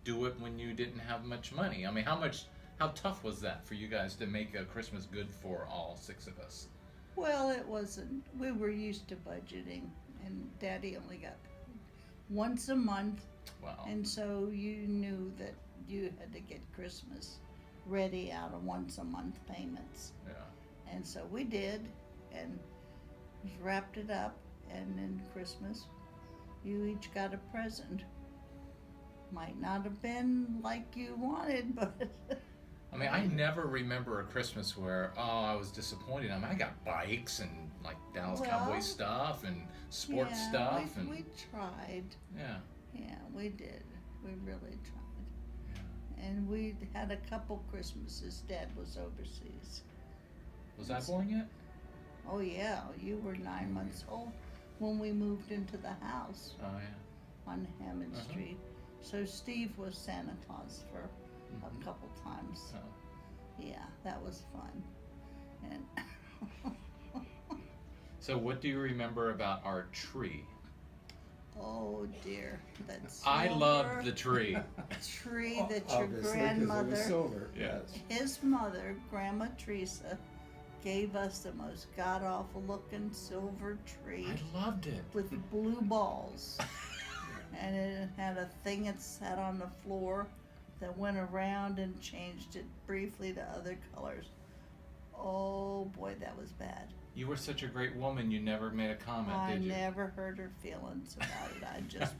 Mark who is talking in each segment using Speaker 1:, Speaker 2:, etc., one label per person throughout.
Speaker 1: do it when you didn't have much money? I mean, how tough was that for you guys to make a Christmas good for all six of us?
Speaker 2: Well, it wasn't. We were used to budgeting, and Daddy only got once a month,
Speaker 1: Wow.
Speaker 2: and so you knew that you had to get Christmas ready out of once a month payments.
Speaker 1: Yeah.
Speaker 2: And so we did, and wrapped it up, and then Christmas, you each got a present. Might not have been like you wanted, but
Speaker 1: I mean, I never remember a Christmas where, I was disappointed. I mean, I got bikes and like Dallas
Speaker 2: Well,
Speaker 1: Cowboy stuff and sports
Speaker 2: yeah,
Speaker 1: stuff and
Speaker 2: we tried.
Speaker 1: yeah.
Speaker 2: Yeah, we did. We really tried.
Speaker 1: Yeah.
Speaker 2: And we had a couple Christmases. Dad was overseas.
Speaker 1: Was I born yet?
Speaker 2: Oh yeah, you were 9 months old when we moved into the house
Speaker 1: Oh yeah.
Speaker 2: on Hammond
Speaker 1: Uh-huh.
Speaker 2: Street. So Steve was Santa Claus for
Speaker 1: Mhm.
Speaker 2: a couple times.
Speaker 1: Oh.
Speaker 2: Yeah, that was fun. And
Speaker 1: So what do you remember about our tree?
Speaker 2: oh dear, that
Speaker 1: I love
Speaker 2: silver
Speaker 1: the tree.
Speaker 2: tree that your
Speaker 3: Obviously, 'cause it was
Speaker 2: grandmother,
Speaker 3: silver.
Speaker 1: Yeah.
Speaker 2: his mother, Grandma Teresa, gave us the most god awful looking silver tree
Speaker 1: I loved it.
Speaker 2: with blue balls. And it had a thing that sat on the floor that went around and changed it briefly to other colors. Oh boy, that was bad.
Speaker 1: You were such a great woman. You never made a comment,
Speaker 2: I
Speaker 1: did you?
Speaker 2: never hurt her feelings about it. I just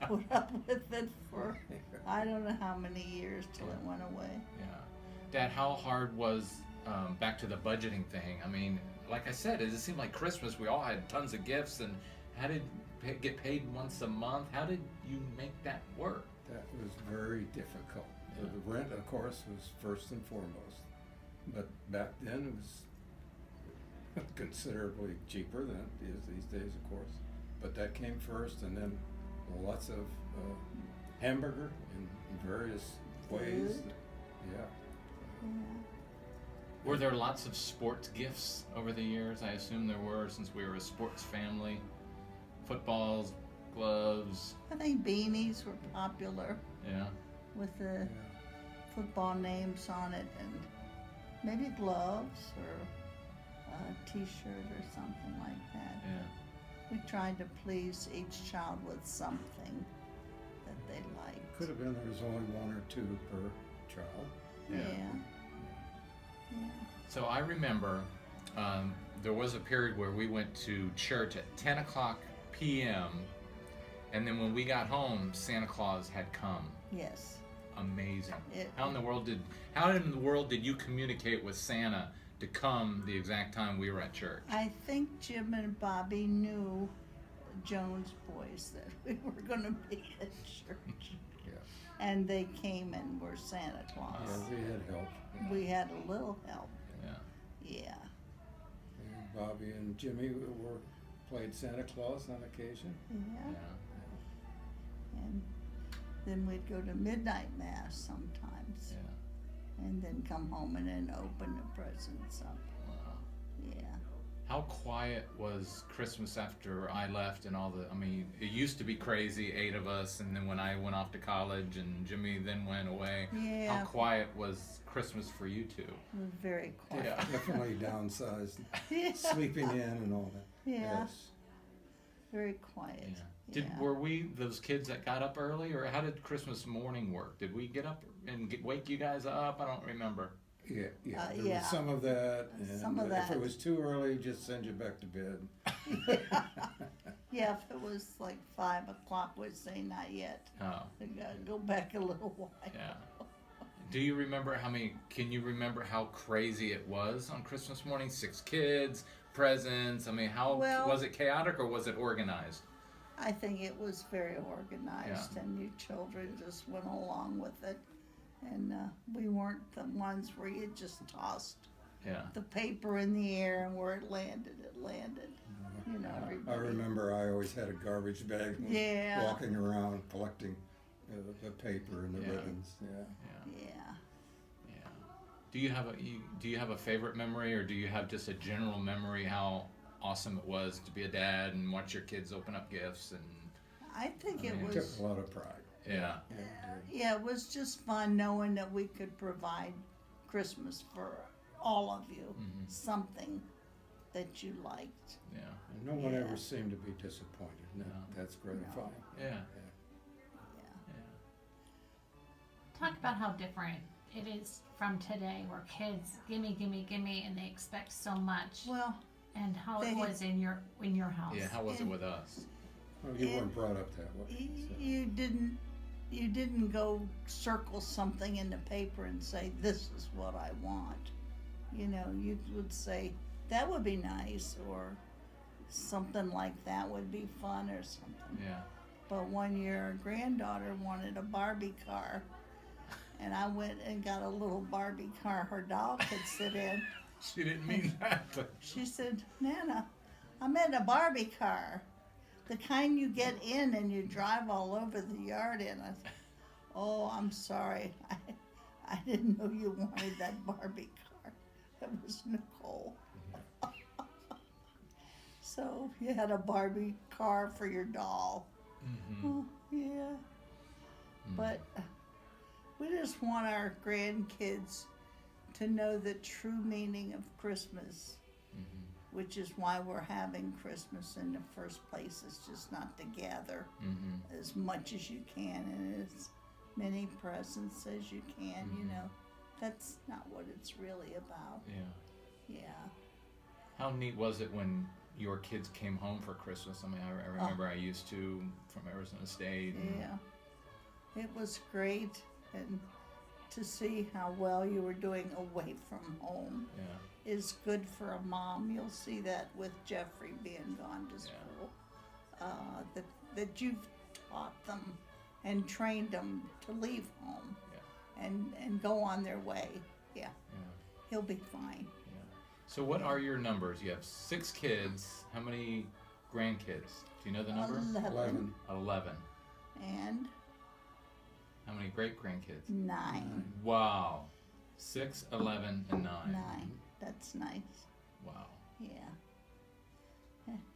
Speaker 2: put up with it for I don't know how many years till it went away.
Speaker 1: Yeah. Dad, how hard was back to the budgeting thing? I mean, like I said, it seemed like Christmas. We all had tons of gifts, and how did get paid once a month? How did you make that work?
Speaker 3: That was very difficult.
Speaker 1: Yeah.
Speaker 3: The rent, of course, was first and foremost. But back then it was considerably cheaper than it is these days, of course. But that came first, and then lots of hamburger in various ways.
Speaker 2: Food.
Speaker 3: Yeah.
Speaker 2: Yeah.
Speaker 1: Were there lots of sports gifts over the years? I assume there were, since we were a sports family. Footballs, gloves.
Speaker 2: I think beanies were popular
Speaker 1: Yeah.
Speaker 2: with the
Speaker 3: Yeah.
Speaker 2: football names on it, and maybe gloves or a t-shirt or something like that.
Speaker 1: Yeah.
Speaker 2: We tried to please each child with something that they liked.
Speaker 3: Could have been there was only one or two per child.
Speaker 2: Yeah.
Speaker 1: Yeah.
Speaker 2: Yeah.
Speaker 1: So I remember there was a period where we went to church at 10 o'clock p.m. and then when we got home, Santa Claus had come.
Speaker 2: Yes.
Speaker 1: Amazing.
Speaker 2: It-
Speaker 1: How in the world did you communicate with Santa to come the exact time we were at church?
Speaker 2: I think Jim and Bobby knew Jones boys that we were going to be at church.
Speaker 3: Yeah.
Speaker 2: And they came and were Santa Claus.
Speaker 3: Yeah, we had help.
Speaker 2: We had a little help.
Speaker 1: Yeah.
Speaker 2: Yeah.
Speaker 3: And Bobby and Jimmy played Santa Claus on occasion.
Speaker 2: Yeah.
Speaker 1: Yeah.
Speaker 2: And then we'd go to midnight mass sometimes.
Speaker 1: Yeah.
Speaker 2: And then come home and then open the presents up.
Speaker 1: Wow.
Speaker 2: Yeah.
Speaker 1: How quiet was Christmas after I left and all the, I mean, it used to be crazy, 8 of us, and then when I went off to college and Jimmy then went away,
Speaker 2: Yeah.
Speaker 1: how quiet was Christmas for you two?
Speaker 2: It was very quiet.
Speaker 1: Yeah.
Speaker 3: Definitely downsized,
Speaker 2: Yeah.
Speaker 3: sleeping in and all that.
Speaker 2: Yeah.
Speaker 3: Yes.
Speaker 2: Very quiet. Yeah.
Speaker 1: Were we those kids that got up early, or how did Christmas morning work? Did we get up and wake you guys up? I don't remember.
Speaker 3: Yeah, yeah. There
Speaker 2: yeah.
Speaker 3: was some of that, and
Speaker 2: Some of
Speaker 3: if
Speaker 2: that.
Speaker 3: it was too early, just send you back to bed.
Speaker 2: Yeah, if it was like 5 o'clock, we'd say not yet.
Speaker 1: Oh,
Speaker 2: We gotta go back a little while.
Speaker 1: yeah. Do you remember can you remember how crazy it was on Christmas morning? 6 kids, presents. I mean, how
Speaker 2: Well-
Speaker 1: was it chaotic or was it organized?
Speaker 2: I think it was very organized, and you children just went along with it. And we weren't the ones where you just tossed
Speaker 1: Yeah.
Speaker 2: the paper in the air, and where it landed, it landed. You know,
Speaker 3: I
Speaker 2: everybody.
Speaker 3: remember I always had a garbage bag and was
Speaker 2: Yeah.
Speaker 3: walking around collecting the paper and the
Speaker 1: Yeah.
Speaker 3: ribbons. Yeah.
Speaker 1: Yeah.
Speaker 2: Yeah.
Speaker 1: Yeah. Do you have a favorite memory, or do you have just a general memory how awesome it was to be a dad and watch your kids open up gifts and
Speaker 2: I think it
Speaker 1: mean,
Speaker 3: It
Speaker 2: was.
Speaker 3: took a lot of pride.
Speaker 1: Yeah.
Speaker 2: Yeah, it was just fun knowing that we could provide Christmas for all of you, something that you liked.
Speaker 1: Yeah.
Speaker 3: And no one
Speaker 2: Yeah.
Speaker 3: ever seemed to be disappointed. And
Speaker 1: No.
Speaker 3: that's gratifying.
Speaker 1: Yeah.
Speaker 2: Yeah.
Speaker 1: Yeah.
Speaker 4: Talk about how different it is from today, where kids gimme, gimme, gimme, and they expect so much,
Speaker 2: Well,
Speaker 4: and how
Speaker 2: they-
Speaker 4: it was in your house.
Speaker 1: Yeah. How was it with us?
Speaker 3: Well, you
Speaker 2: Yeah.
Speaker 3: weren't brought up that way. So.
Speaker 2: you didn't go circle something in the paper and say, this is what I want. You know, you would say, that would be nice, or something like that would be fun, or something.
Speaker 1: Yeah.
Speaker 2: But one year, our granddaughter wanted a Barbie car, and I went and got a little Barbie car her doll could sit in.
Speaker 1: She didn't mean that.
Speaker 2: She said, Nana, I meant a Barbie car. The kind you get in and you drive all over the yard in. I said, oh, I'm sorry. I didn't know you wanted that Barbie car. That was Nicole. So you had a Barbie car for your doll. Oh, yeah. But we just want our grandkids to know the true meaning of Christmas, which is why we're having Christmas in the first place. It's just not to gather as much as you can and as many presents as you can, you know. That's not what it's really about.
Speaker 1: Yeah.
Speaker 2: Yeah.
Speaker 1: How neat was it when your kids came home for Christmas? I mean, I remember I used to from Arizona State. And
Speaker 2: Yeah. It was great, and to see how well you were doing away from home
Speaker 1: Yeah.
Speaker 2: is good for a mom. You'll see that with Jeffrey being gone to school. That you've taught them and trained them to leave home and go on their way. Yeah,
Speaker 1: Yeah.
Speaker 2: he'll be fine.
Speaker 1: Yeah. So what are your numbers? You have 6 kids. How many grandkids? Do you know the number?
Speaker 2: 11
Speaker 1: 11.
Speaker 2: and
Speaker 1: How many great grandkids?
Speaker 2: 9.
Speaker 1: Wow. 6, 11, and 9.
Speaker 2: 9. That's nice.
Speaker 1: Wow.
Speaker 2: Yeah.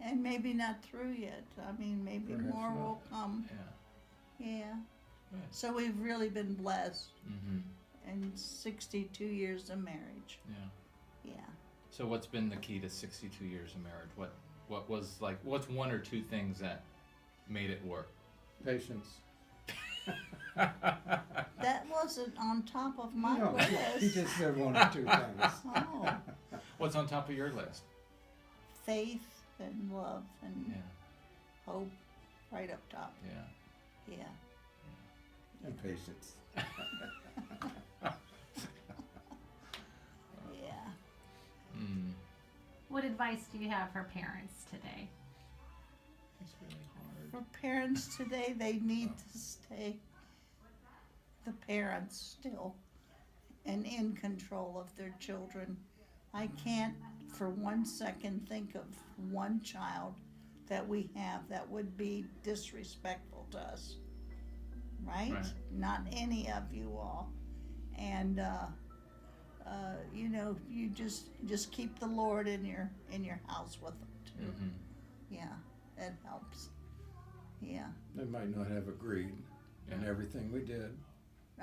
Speaker 2: And maybe not through yet. I mean, maybe
Speaker 3: Perhaps
Speaker 2: more
Speaker 3: not.
Speaker 2: will come.
Speaker 1: Yeah.
Speaker 2: Yeah.
Speaker 1: Good.
Speaker 2: So we've really been blessed
Speaker 1: Mm-hmm.
Speaker 2: in 62 years of marriage.
Speaker 1: Yeah.
Speaker 2: Yeah.
Speaker 1: So what's been the key to 62 years of marriage? What was like? What's 1 or 2 things that made it work?
Speaker 3: Patience.
Speaker 2: That wasn't on top of my
Speaker 3: No,
Speaker 2: list.
Speaker 3: he just said 1 or 2 things.
Speaker 2: Oh,
Speaker 1: What's on top of your list?
Speaker 2: faith and love and
Speaker 1: Yeah.
Speaker 2: hope, right up top.
Speaker 1: Yeah.
Speaker 2: Yeah.
Speaker 3: And patience.
Speaker 2: Yeah.
Speaker 1: Mm.
Speaker 4: What advice do you have for parents today?
Speaker 1: It's really hard.
Speaker 2: For parents today, they need to stay the parents still and in control of their children. I can't for 1 second think of one child that we have that would be disrespectful to us. Right?
Speaker 1: Right.
Speaker 2: Not any of you all. And you know, you just keep the Lord in your house with them too.
Speaker 1: Mm-hmm.
Speaker 2: Yeah, it helps. Yeah.
Speaker 3: They might not have agreed in
Speaker 1: Yeah.
Speaker 3: everything we did,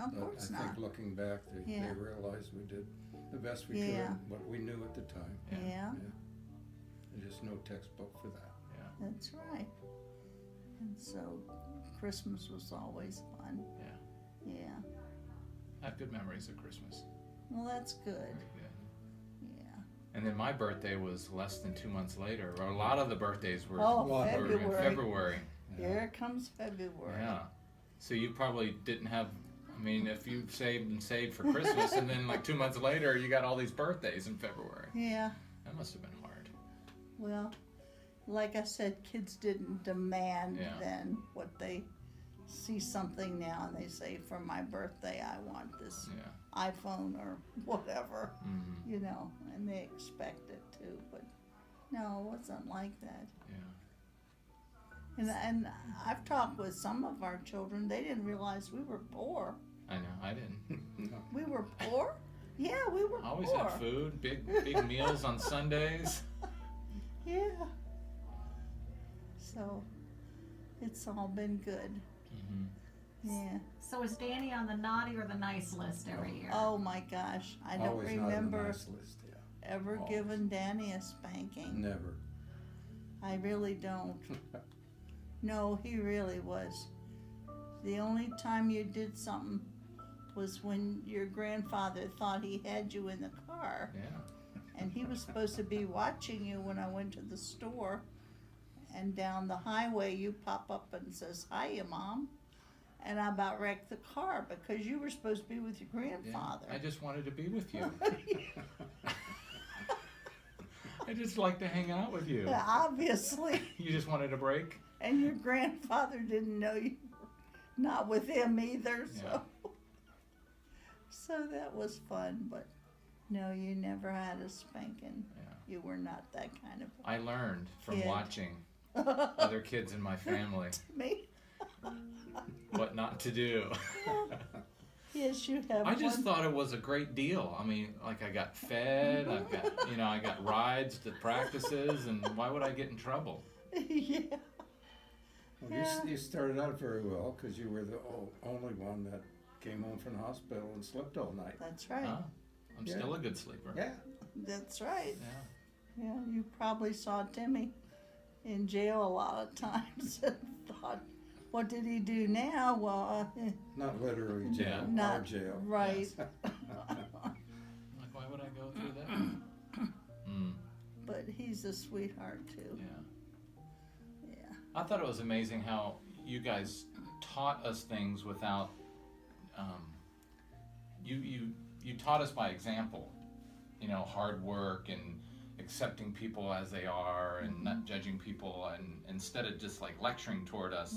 Speaker 2: Of
Speaker 3: but
Speaker 2: course
Speaker 3: I
Speaker 2: not.
Speaker 3: think looking back, they
Speaker 2: Yeah.
Speaker 3: realized we did the best we
Speaker 2: Yeah.
Speaker 3: could, what we knew at the time.
Speaker 2: Yeah,
Speaker 3: There's just no textbook for that.
Speaker 1: Yeah.
Speaker 2: that's right. And so Christmas was always fun.
Speaker 1: Yeah.
Speaker 2: Yeah.
Speaker 1: I have good memories of Christmas.
Speaker 2: Well, that's good.
Speaker 1: Yeah.
Speaker 2: Yeah.
Speaker 1: And then my birthday was less than 2 months later. Or a lot of the birthdays were,
Speaker 2: Oh,
Speaker 1: were in
Speaker 2: February.
Speaker 1: February.
Speaker 2: Here comes February.
Speaker 1: Yeah. So you probably didn't have. I mean, if you saved for Christmas, and then like 2 months later, you got all these birthdays in February.
Speaker 2: Yeah.
Speaker 1: That must have been hard.
Speaker 2: Well, like I said, kids didn't demand
Speaker 1: Yeah.
Speaker 2: then what they see something now and they say, for my birthday, I want this
Speaker 1: Yeah.
Speaker 2: iPhone or whatever,
Speaker 1: Mm-hmm.
Speaker 2: you know, and they expect it too. But no, it wasn't like that.
Speaker 1: Yeah.
Speaker 2: And I've talked with some of our children, they didn't realize we were poor.
Speaker 1: I know. I didn't.
Speaker 2: We were poor? Yeah, we were
Speaker 1: Always
Speaker 2: poor.
Speaker 1: had food, big meals on Sundays.
Speaker 2: Yeah. So it's all been good.
Speaker 1: Mm-hmm.
Speaker 2: Yeah.
Speaker 4: So is Danny on the naughty or the nice list every year?
Speaker 2: Oh my gosh, I don't
Speaker 3: Always not on the
Speaker 2: remember
Speaker 3: nice list, yeah.
Speaker 2: ever
Speaker 3: Always.
Speaker 2: giving Danny a spanking.
Speaker 3: Never.
Speaker 2: I really don't. No, he really was. The only time you did something was when your grandfather thought he had you in the car,
Speaker 1: Yeah.
Speaker 2: and he was supposed to be watching you when I went to the store, and down the highway you pop up and says, "Hiya, Mom," and I about wrecked the car because you were supposed to be with your
Speaker 1: Yeah.
Speaker 2: grandfather.
Speaker 1: I just wanted to be with you. I just like to hang out with you.
Speaker 2: Yeah, obviously.
Speaker 1: You just wanted a break?
Speaker 2: And your grandfather didn't know you were not with him either, so so that was fun, but no, you never had a spanking.
Speaker 1: Yeah.
Speaker 2: You were not that kind of
Speaker 1: I learned from
Speaker 2: Kid.
Speaker 1: watching other kids in my family
Speaker 2: me.
Speaker 1: what not to do.
Speaker 2: Yes, you have
Speaker 1: I just
Speaker 2: one.
Speaker 1: thought it was a great deal. I mean, like I got fed, I got rides to practices, and why would I get in trouble?
Speaker 2: Yeah.
Speaker 3: Well,
Speaker 2: Yeah.
Speaker 3: you started out very well because you were the only one that came home from the hospital and slept all night.
Speaker 2: That's right.
Speaker 1: Huh? I'm
Speaker 3: Yeah.
Speaker 1: still a good sleeper.
Speaker 3: Yeah.
Speaker 2: That's right.
Speaker 1: Yeah.
Speaker 2: Yeah, you probably saw Timmy in jail a lot of times and thought, what did he do now? Well,
Speaker 3: Not literally jail,
Speaker 2: Not
Speaker 3: our jail.
Speaker 2: right.
Speaker 1: Like, why would I go through that? Mm,
Speaker 2: But he's a sweetheart too.
Speaker 1: yeah.
Speaker 2: Yeah.
Speaker 1: I thought it was amazing how you guys taught us things without. You taught us by example. Hard work and accepting people as they are, and not judging people, and instead of just like lecturing toward us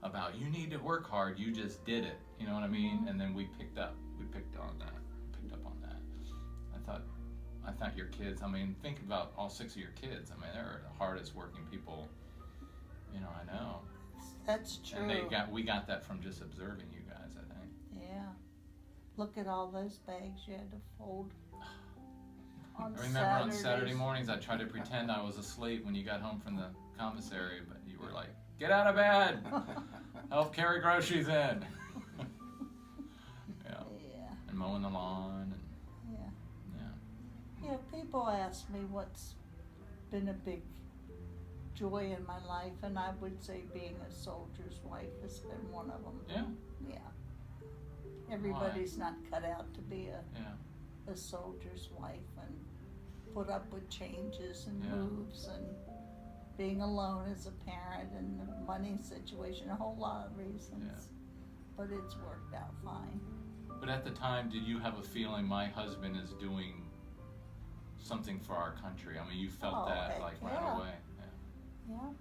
Speaker 1: about you need to work hard, you just did it. You know what I mean? And then we picked up on that. I thought your kids. I mean, think about all 6 of your kids. I mean, they're the hardest working people. I know.
Speaker 2: That's true.
Speaker 1: And we got that from just observing you guys, I think.
Speaker 2: Yeah. Look at all those bags you had to fold. On
Speaker 1: I remember on Saturday
Speaker 2: Saturdays.
Speaker 1: mornings I'd try to pretend I was asleep when you got home from the commissary, but you were like, get out of bed! Help carry groceries in! Yeah.
Speaker 2: Yeah.
Speaker 1: And mowing the lawn.
Speaker 2: Yeah.
Speaker 1: Yeah.
Speaker 2: Yeah, people ask me what's been a big joy in my life, and I would say being a soldier's wife has been one of them.
Speaker 1: Yeah.
Speaker 2: Yeah. Everybody's not cut out to be
Speaker 1: Yeah.
Speaker 2: a soldier's wife and put up with changes and
Speaker 1: Yeah.
Speaker 2: moves and being alone as a parent and the money situation, a whole lot of reasons.
Speaker 1: Yeah.
Speaker 2: But it's worked out fine.
Speaker 1: But at the time, did you have a feeling my husband is doing something for our country? I mean, you felt
Speaker 2: Oh,
Speaker 1: that
Speaker 2: heck
Speaker 1: like
Speaker 2: yeah.
Speaker 1: right away. Yeah.
Speaker 2: Yeah.